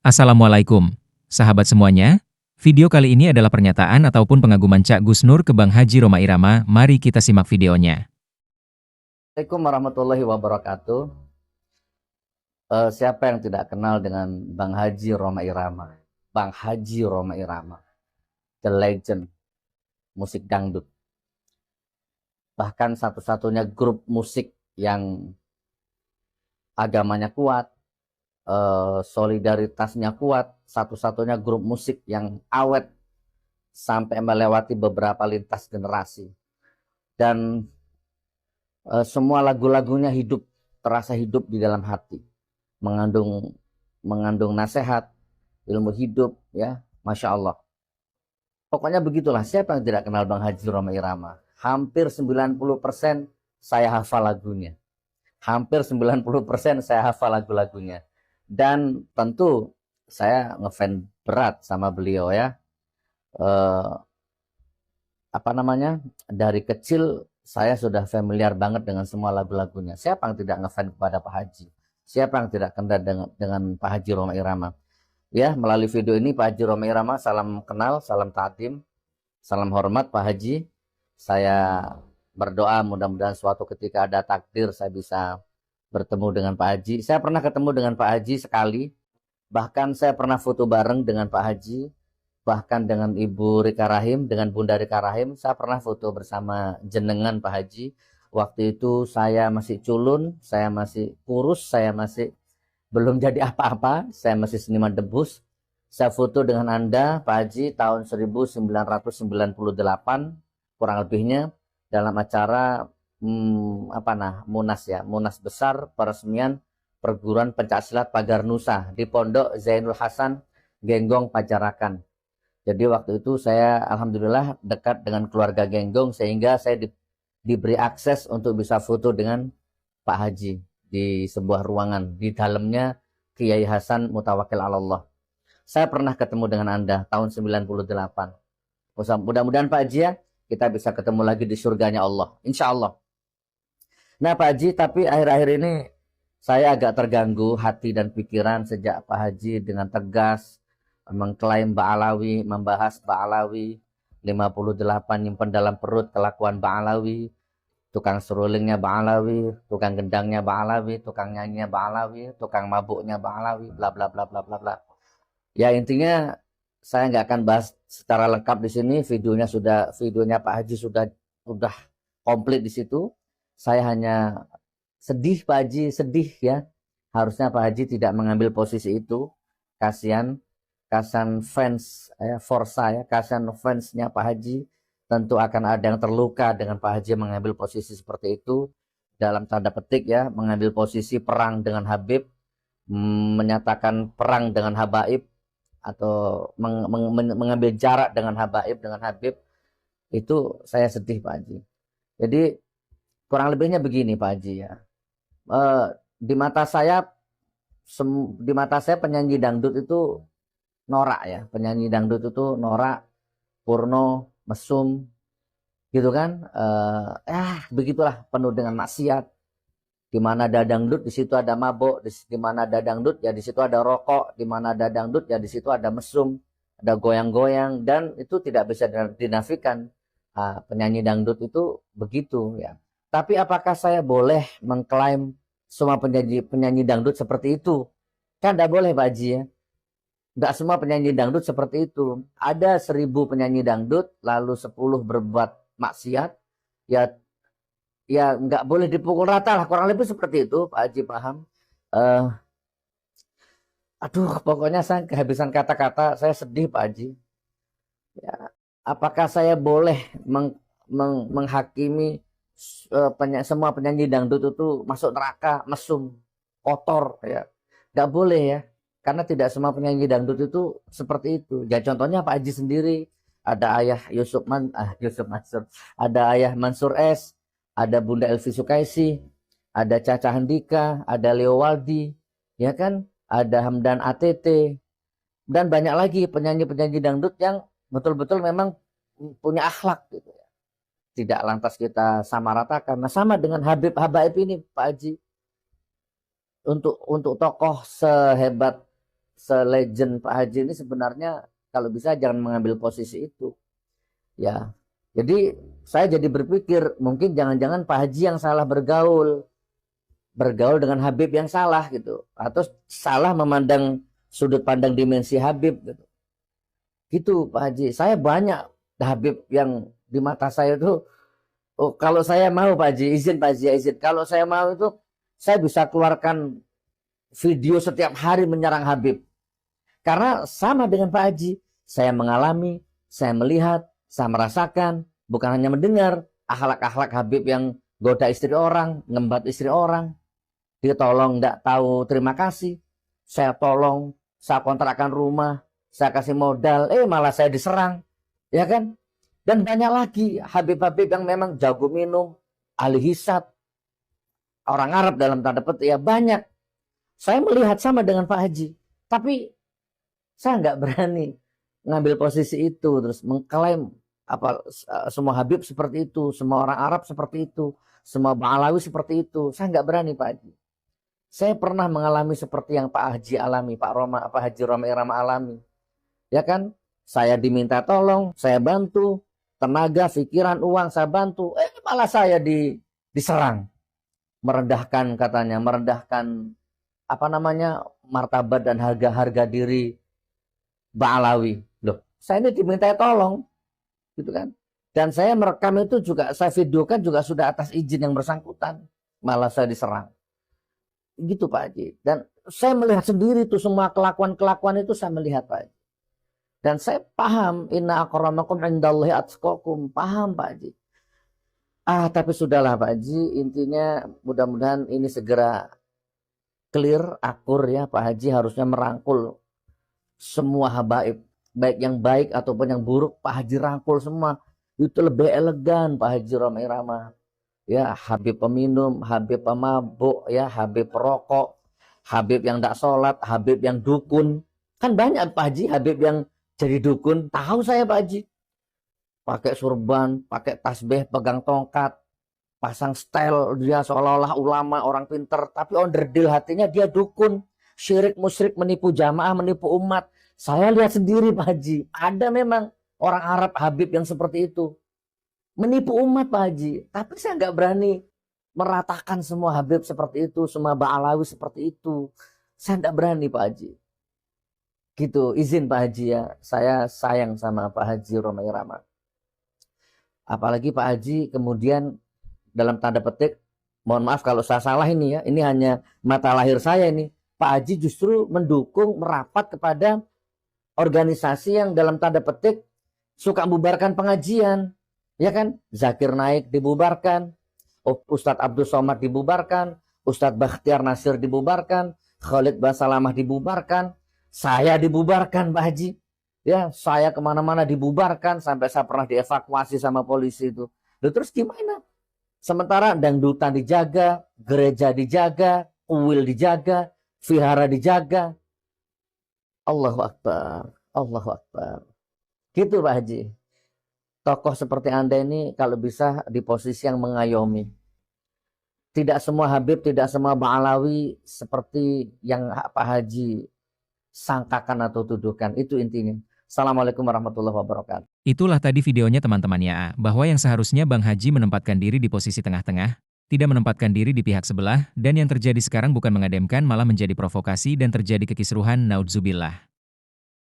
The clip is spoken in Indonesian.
Assalamualaikum, sahabat semuanya. Video kali ini adalah pernyataan ataupun pengaguman Cak Gus Nur ke Bang Haji Rhoma Irama. Mari kita simak videonya. Assalamualaikum warahmatullahi wabarakatuh. Siapa yang tidak kenal dengan Bang Haji Rhoma Irama? Bang Haji Rhoma Irama, the legend musik dangdut. Bahkan satu-satunya grup musik yang agamanya kuat, solidaritasnya kuat, satu-satunya grup musik yang awet sampai melewati beberapa lintas generasi. Dan semua lagu-lagunya terasa hidup di dalam hati, mengandung nasihat, ilmu hidup, ya, masya Allah. Pokoknya begitulah, siapa yang tidak kenal Bang Haji Rhoma Irama? Hampir 90% saya hafal lagunya. Hampir 90% saya hafal lagu-lagunya. Dan tentu saya ngefans berat sama beliau, ya. Dari kecil saya sudah familiar banget dengan semua lagu-lagunya. Siapa yang tidak ngefans kepada Pak Haji? Siapa yang tidak kenal dengan Pak Haji Rhoma Irama? Ya, melalui video ini Pak Haji Rhoma Irama, salam kenal, salam ta'zim, salam hormat Pak Haji. Saya berdoa mudah-mudahan suatu ketika ada takdir saya bisa bertemu dengan Pak Haji. Saya pernah ketemu dengan Pak Haji sekali. Bahkan saya pernah foto bareng dengan Pak Haji. Bahkan dengan Ibu Rika Rahim, dengan Bunda Rika Rahim, saya pernah foto bersama jenengan Pak Haji. Waktu itu saya masih culun, saya masih kurus, saya masih belum jadi apa-apa, saya masih seniman debus. Saya foto dengan Anda Pak Haji tahun 1998 kurang lebihnya dalam acara Munas, ya, Munas besar peresmian perguruan pencaksilat Pagar Nusa di Pondok Zainul Hasan, Genggong, Pajarakan. Jadi waktu itu saya alhamdulillah dekat dengan keluarga Genggong sehingga saya diberi akses untuk bisa foto dengan Pak Haji di sebuah ruangan. Di dalamnya Kiai Hasan Mutawakkil Allah. Saya pernah ketemu dengan Anda tahun 98. Mudah-mudahan Pak Haji, ya, kita bisa ketemu lagi di surganya Allah, insya Allah. Nah Pak Haji, tapi akhir-akhir ini saya agak terganggu hati dan pikiran sejak Pak Haji dengan tegas mengklaim Ba'alawi, membahas Ba'alawi, 58 nyimpen dalam perut kelakuan Ba'alawi, tukang serulingnya Ba'alawi, tukang gendangnya Ba'alawi, tukang nyanyinya Ba'alawi, tukang mabuknya Ba'alawi, bla bla bla bla bla bla. Ya intinya saya nggak akan bahas secara lengkap di sini. Videonya Pak Haji sudah komplit di situ. Saya hanya sedih Pak Haji, sedih, ya. Harusnya Pak Haji tidak mengambil posisi itu. Kasihan fans, ya, Forsa, ya, kasihan fansnya Pak Haji. Tentu akan ada yang terluka dengan Pak Haji mengambil posisi seperti itu, dalam tanda petik, ya, mengambil posisi perang dengan Habib, menyatakan perang dengan Habaib, atau mengambil jarak dengan Habib. Itu saya sedih Pak Haji. Jadi kurang lebihnya begini Pak Haji, ya. Di mata saya penyanyi dangdut itu norak, ya. Penyanyi dangdut itu norak, porno, mesum, gitu kan. Begitulah, penuh dengan maksiat. Di mana ada dangdut, di situ ada mabok. Di mana ada dangdut, ya di situ ada rokok. Di mana ada dangdut, ya di situ ada mesum, ada goyang-goyang. Dan itu tidak bisa dinafikan. Penyanyi dangdut itu begitu, ya. Tapi apakah saya boleh mengklaim semua penyanyi dangdut seperti itu? Kan tidak boleh Pak Haji, ya. Nggak semua penyanyi dangdut seperti itu. Ada 1000 penyanyi dangdut, lalu 10 berbuat maksiat, ya, ya nggak boleh dipukul rata lah, kurang lebih seperti itu Pak Haji, paham? Pokoknya saya kehabisan kata-kata, saya sedih Pak Haji. Ya, apakah saya boleh menghakimi semua penyanyi dangdut itu masuk neraka, mesum, kotor, ya? Nggak boleh, ya. Karena tidak semua penyanyi dangdut itu seperti itu. Ya contohnya Pak Haji sendiri, ada ayah Yusuf Mansur, ada ayah Mansur S, ada Bunda Elvi Sukaisi, ada Caca Handika, ada Leo Waldi, ya kan, ada Hamdan ATT, dan banyak lagi penyanyi-penyanyi dangdut yang betul-betul memang punya akhlak, gitu, ya. Tidak lantas kita samaratakan. Nah, sama dengan Habib Habaib ini Pak Haji. Untuk tokoh selegend Pak Haji ini sebenarnya kalau bisa jangan mengambil posisi itu. Ya. Jadi saya jadi berpikir mungkin jangan-jangan Pak Haji yang salah bergaul dengan Habib yang salah gitu, atau salah memandang sudut pandang dimensi Habib gitu. Gitu Pak Haji. Saya banyak Habib yang di mata saya itu, oh, kalau saya mau Pak Haji, izin Pak Haji, izin. Kalau saya mau itu saya bisa keluarkan video setiap hari menyerang Habib. Karena sama dengan Pak Haji, saya mengalami, saya melihat, saya merasakan, bukan hanya mendengar akhlak-akhlak Habib yang goda istri orang, ngembat istri orang. Dia tolong tidak tahu terima kasih. Saya tolong, saya kontrakkan rumah, saya kasih modal, malah saya diserang. Ya kan? Dan banyak lagi Habib-Habib yang memang jago minum, ahli hisab, orang Arab dalam tanda petik, ya banyak. Saya melihat sama dengan Pak Haji. Tapi saya nggak berani ngambil posisi itu, terus mengklaim semua Habib seperti itu, semua orang Arab seperti itu, semua Ba'alawi seperti itu. Saya nggak berani Pak Haji. Saya pernah mengalami seperti yang Pak Haji alami, Pak Haji Roma Irama alami. Ya kan? Saya diminta tolong, saya bantu, tenaga, pikiran, uang saya bantu. Malah saya diserang. Merendahkan katanya, merendahkan martabat dan harga diri Ba'alawi. Loh, saya ini diminta tolong. Gitu kan? Dan saya merekam itu juga, saya videokan juga sudah atas izin yang bersangkutan. Malah saya diserang. Gitu Pak Haji. Dan saya melihat sendiri tuh semua kelakuan-kelakuan itu saya melihat Pak Haji. Dan saya paham, inna akramakum indallahi atqakum. Paham Pak Haji. Tapi sudahlah Pak Haji, intinya mudah-mudahan ini segera clear, akur ya. Pak Haji harusnya merangkul semua habaib. Baik yang baik ataupun yang buruk, Pak Haji rangkul semua. Itu lebih elegan Pak Haji Roma Irama. Ya, Habib peminum, Habib pemabuk, ya, Habib perokok, Habib yang tidak sholat, Habib yang dukun. Kan banyak Pak Haji, Habib yang jadi dukun. Tahu saya Pak Haji. Pakai surban, pakai tasbih, pegang tongkat, pasang style, dia seolah-olah ulama, orang pinter. Tapi onderdil hatinya dia dukun. Syirik, musyrik, menipu jamaah, menipu umat. Saya lihat sendiri Pak Haji. Ada memang orang Arab Habib yang seperti itu. Menipu umat Pak Haji. Tapi saya nggak berani meratakan semua Habib seperti itu, semua Ba'alawi seperti itu. Saya nggak berani Pak Haji. Gitu, izin Pak Haji ya. Saya sayang sama Pak Haji Roma Irama. Apalagi Pak Haji kemudian dalam tanda petik, mohon maaf kalau saya salah ini ya. Ini hanya mata lahir saya ini. Pak Haji justru mendukung, merapat kepada organisasi yang dalam tanda petik suka membubarkan pengajian. Ya kan? Zakir Naik dibubarkan, Ustadz Abdul Somad dibubarkan, Ustadz Bakhtiar Nasir dibubarkan, Khalid Basalamah dibubarkan, saya dibubarkan Pak Haji. Ya, saya kemana-mana dibubarkan, sampai saya pernah dievakuasi sama polisi itu. Lalu terus gimana? Sementara dangdutan dijaga, gereja dijaga, kuil dijaga, vihara dijaga. Allahu Akbar, Allahu Akbar. Gitu Pak Haji. Tokoh seperti Anda ini kalau bisa di posisi yang mengayomi. Tidak semua Habib, tidak semua Ba'alawi seperti yang Pak Haji sangkakan atau tuduhkan. Itu intinya. Assalamualaikum warahmatullahi wabarakatuh. Itulah tadi videonya teman-teman ya, bahwa yang seharusnya Bang Haji menempatkan diri di posisi tengah-tengah, tidak menempatkan diri di pihak sebelah, dan yang terjadi sekarang bukan mengademkan malah menjadi provokasi dan terjadi kekisruhan, naudzubillah.